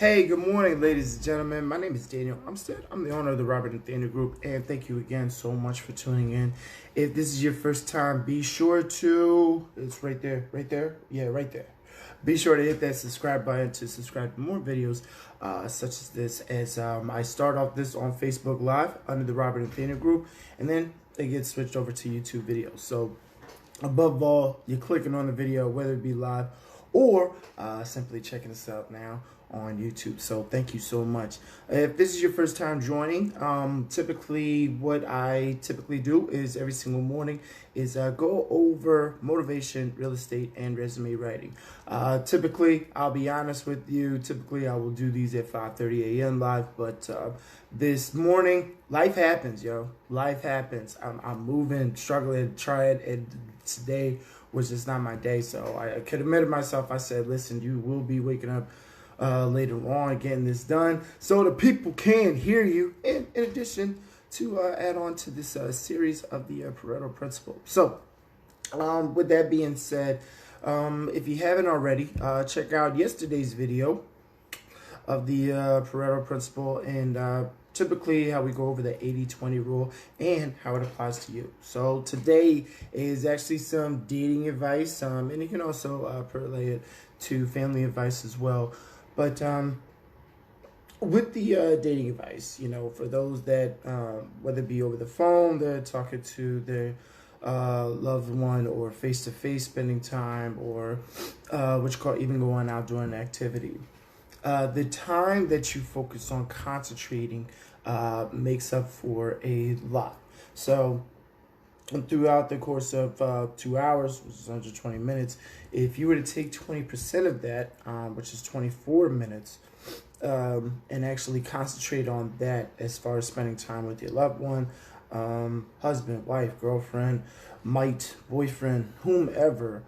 Hey, good morning, ladies and gentlemen. My name is Daniel Umstead. I'm the owner of the Nathaniel Group, and thank you again so much for tuning in. If this is your first time, be sure to, it's right there, yeah, right there. Be sure to hit that subscribe button to subscribe to more videos such as this, as I start off this on Facebook Live under the Nathaniel Group, and then it gets switched over to YouTube videos. So above all, you're clicking on the video, whether it be live or simply checking us out now on YouTube. So thank you so much. If this is your first time joining, typically what I typically do is every single morning is go over motivation, real estate, and resume writing. Typically, I'll be honest with you, typically I will do these at 5:30 a.m. live, but this morning, life happens, yo. Life happens. I'm moving, struggling, trying, and today was just not my day. So I could admit to myself, I said, listen, you will be waking up later on getting this done so the people can hear you, in addition to add on to this series of the Pareto principle. So with that being said, if you haven't already, check out yesterday's video of the Pareto principle and typically how we go over the 80-20 rule and how it applies to you. So today is actually some dating advice, and you can also parlay it to family advice as well. But with the dating advice, you know, for those that, whether it be over the phone, they're talking to their loved one, or face-to-face spending time, or what you call even going out doing an activity. The time that you focus on concentrating makes up for a lot. So throughout the course of 2 hours, which is 120 minutes, if you were to take 20% of that, which is 24 minutes, and actually concentrate on that as far as spending time with your loved one, husband, wife, girlfriend, mate, boyfriend, whomever,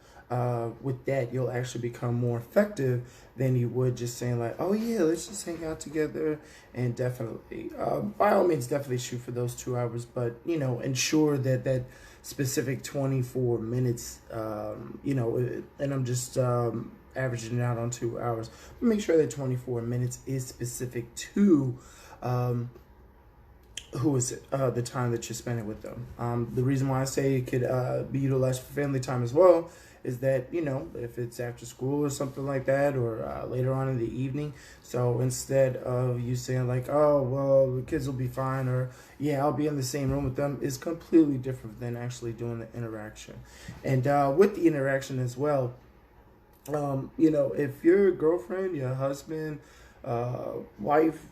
with that, you'll actually become more effective than you would just saying like, oh yeah, let's just hang out together. And definitely, by all means, definitely shoot for those 2 hours, but, you know, ensure that that specific 24 minutes, you know, and I'm just averaging it out on 2 hours, make sure that 24 minutes is specific to, who is it, the time that you're spending with them. The reason why I say it could be utilized for family time as well is that, you know, if it's after school or something like that, or later on in the evening. So instead of you saying like, oh, well, the kids will be fine, or yeah, I'll be in the same room with them, is completely different than actually doing the interaction. And with the interaction as well, you know, if your girlfriend, your husband, wife,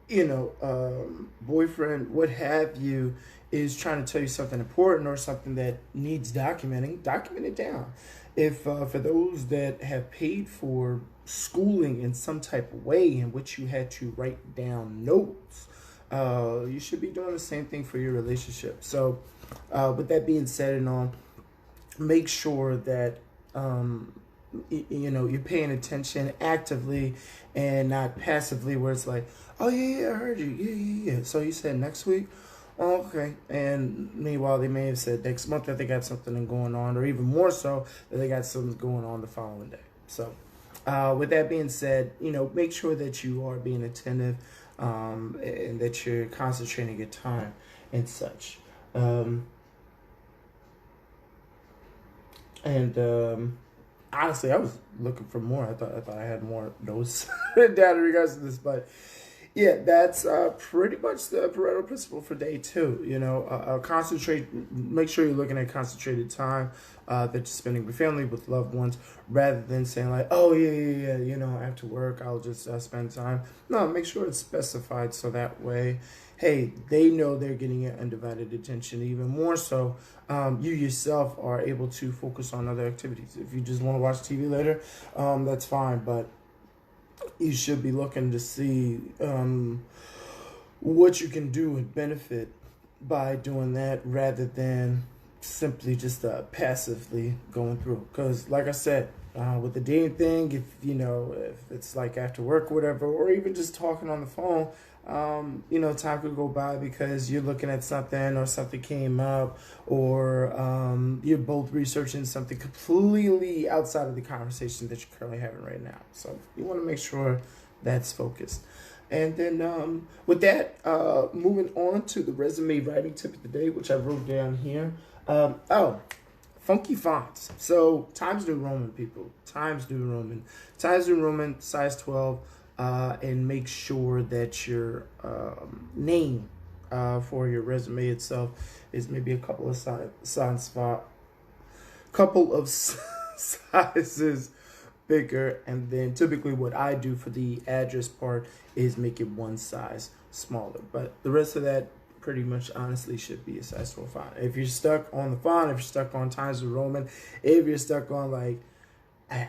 you know, boyfriend, what have you, is trying to tell you something important or something that needs documenting, document it down. If for those that have paid for schooling in some type of way in which you had to write down notes, you should be doing the same thing for your relationship. So with that being said and all, make sure that you know, you're paying attention actively and not passively, where it's like, oh yeah, I heard you, yeah. So you said next week? Oh, okay. And meanwhile, they may have said next month that they got something going on, or even more so, that they got something going on the following day. So with that being said, you know, make sure that you are being attentive, and that you're concentrating your time and such. Honestly, I was looking for more. I thought I had more notes down in regards to this, but yeah, that's pretty much the Pareto principle for day 2. You know, concentrate. Make sure you're looking at concentrated time that you're spending with family, with loved ones, rather than saying like, oh yeah. You know, after work I'll just spend time. No, make sure it's specified so that way, hey, they know they're getting your undivided attention. Even more so, you yourself are able to focus on other activities. If you just want to watch TV later, that's fine, but you should be looking to see what you can do and benefit by doing that, rather than simply just passively going through. Because like I said, with the dating thing, if you know, if it's like after work or whatever, or even just talking on the phone, you know, time could go by because you're looking at something, or something came up, or you're both researching something completely outside of the conversation that you're currently having right now. So you want to make sure that's focused. And then with that, moving on to the resume writing tip of the day, which I wrote down here. Funky fonts. So Times New Roman, people. Times New Roman. Times New Roman, size 12. And make sure that your name for your resume itself is maybe a couple of sizes bigger. And then typically what I do for the address part is make it one size smaller. But the rest of that pretty much honestly should be a size 12 font. If you're stuck on the font, if you're stuck on Times New Roman, if you're stuck on like, I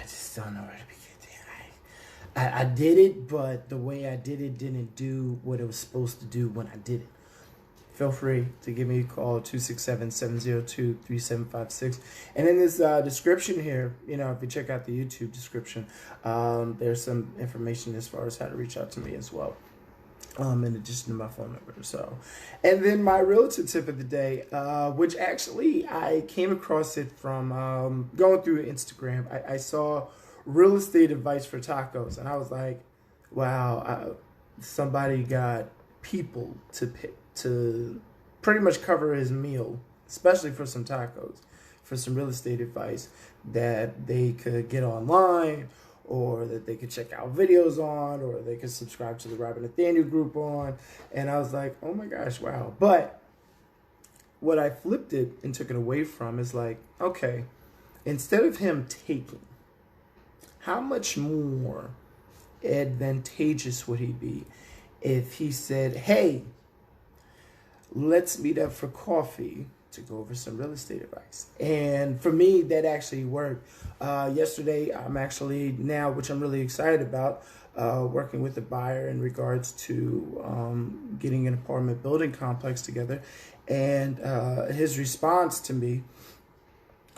just don't know where to begin. I did it, but the way I did it didn't do what it was supposed to do when I did it. Feel free to give me a call, 267-702-3756. And in this description here, you know, if you check out the YouTube description, there's some information as far as how to reach out to me as well. In addition to my phone number. So, and then my realtor tip of the day, which actually I came across it from going through Instagram. I saw real estate advice for tacos, and I was like, wow, somebody got people to pretty much cover his meal, especially for some tacos, for some real estate advice that they could get online, or that they could check out videos on, or they could subscribe to the Robert Nathaniel group on. And I was like, oh my gosh, wow. But what I flipped it and took it away from is like, okay, instead of him taking, how much more advantageous would he be if he said, hey, let's meet up for coffee to go over some real estate advice? And for me, that actually worked. Yesterday, I'm actually now, which I'm really excited about, working with a buyer in regards to getting an apartment building complex together. And his response to me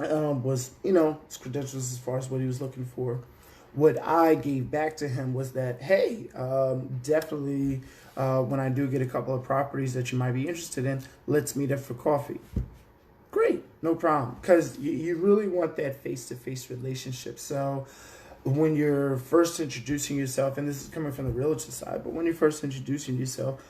was, you know, his credentials as far as what he was looking for. What I gave back to him was that, hey, definitely when I do get a couple of properties that you might be interested in, let's meet up for coffee. Great, no problem. Because you really want that face-to-face relationship. So when you're first introducing yourself, and this is coming from the realtor side, but when you're first introducing yourself,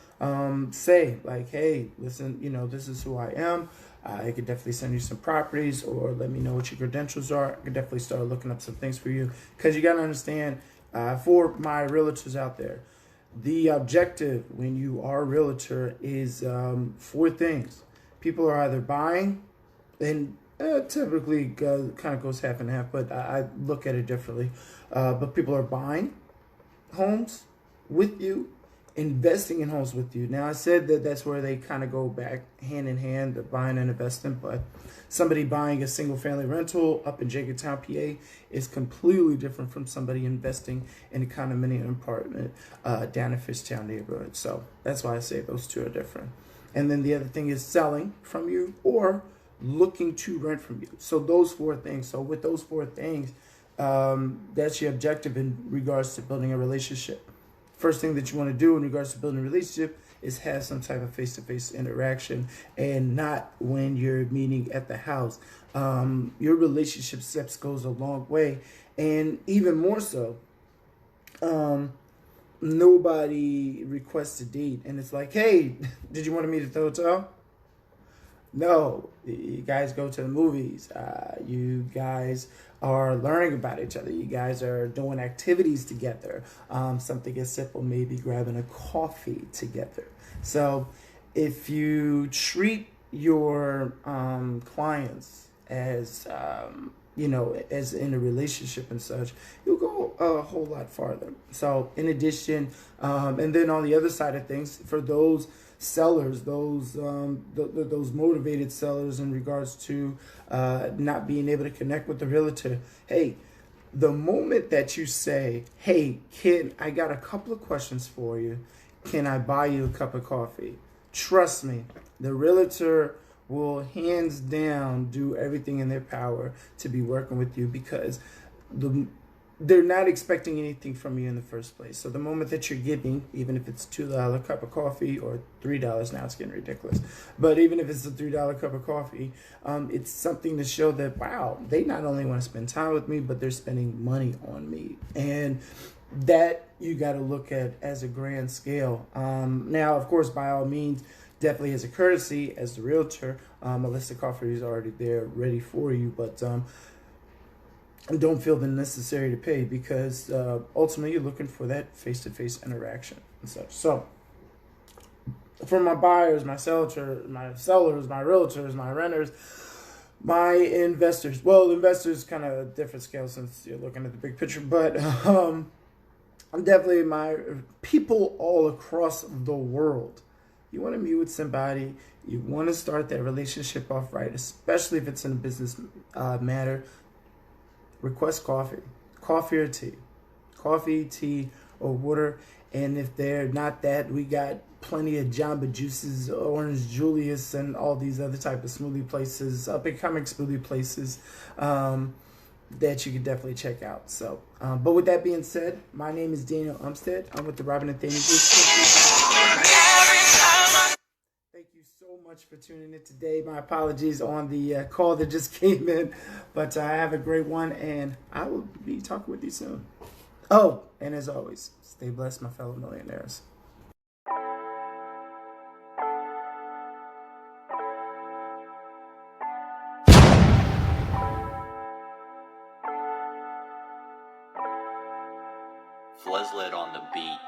say like, hey, listen, you know, this is who I am. I could definitely send you some properties, or let me know what your credentials are. I could definitely start looking up some things for you. Because you got to understand, for my realtors out there, the objective when you are a realtor is 4 things. People are either buying, and typically kind of goes half and half, but I look at it differently. But people are buying homes with you, investing in homes with you. Now, I said that that's where they kind of go back hand in hand, the buying and investing, but somebody buying a single family rental up in Jenkintown, PA is completely different from somebody investing in a condominium apartment down in Fishtown neighborhood. So that's why I say those two are different. And then the other thing is selling from you or looking to rent from you. So those 4 things. So with those 4 things, that's your objective in regards to building a relationship. First thing that you want to do in regards to building a relationship is have some type of face-to-face interaction, and not when you're meeting at the house. Your relationship steps goes a long way, and even more so, nobody requests a date, and it's like, hey, did you want to meet at the hotel? No, you guys go to the movies. You guys are learning about each other. You guys are doing activities together. Something as simple, maybe grabbing a coffee together. So if you treat your clients as, you know, as in a relationship and such, you'll go a whole lot farther. So in addition, and then on the other side of things, for those sellers, those motivated sellers in regards to not being able to connect with the realtor, hey, the moment that you say, hey, kid, I got a couple of questions for you. Can I buy you a cup of coffee? Trust me, the realtor will hands down do everything in their power to be working with you, because they're not expecting anything from you in the first place. So the moment that you're giving, even if it's $2 cup of coffee or $3, now it's getting ridiculous, but even if it's a $3 cup of coffee, it's something to show that, wow, they not only want to spend time with me, but they're spending money on me. And that you got to look at as a grand scale. Now, of course, by all means, definitely as a courtesy, as the realtor, a list of coffee is already there ready for you, but don't feel the necessary to pay, because ultimately you're looking for that face-to-face interaction and such. So for my buyers, my sellers, my realtors, my renters, my investors. Well, investors kind of a different scale since you're looking at the big picture, but definitely my people all across the world. You want to meet with somebody, you want to start that relationship off right, especially if it's in a business matter. Request coffee or tea, tea or water. And if they're not that, we got plenty of Jamba Juices, Orange Julius, and all these other type of smoothie places, up and coming smoothie places, that you can definitely check out. So, but with that being said, my name is Daniel Umstead. I'm with the Robert and Nathaniel Group. Thank you so much for tuning in today. My apologies on the call that just came in, but I have a great one, and I will be talking with you soon. Oh, and as always, stay blessed, my fellow millionaires. Fleslet on the beat.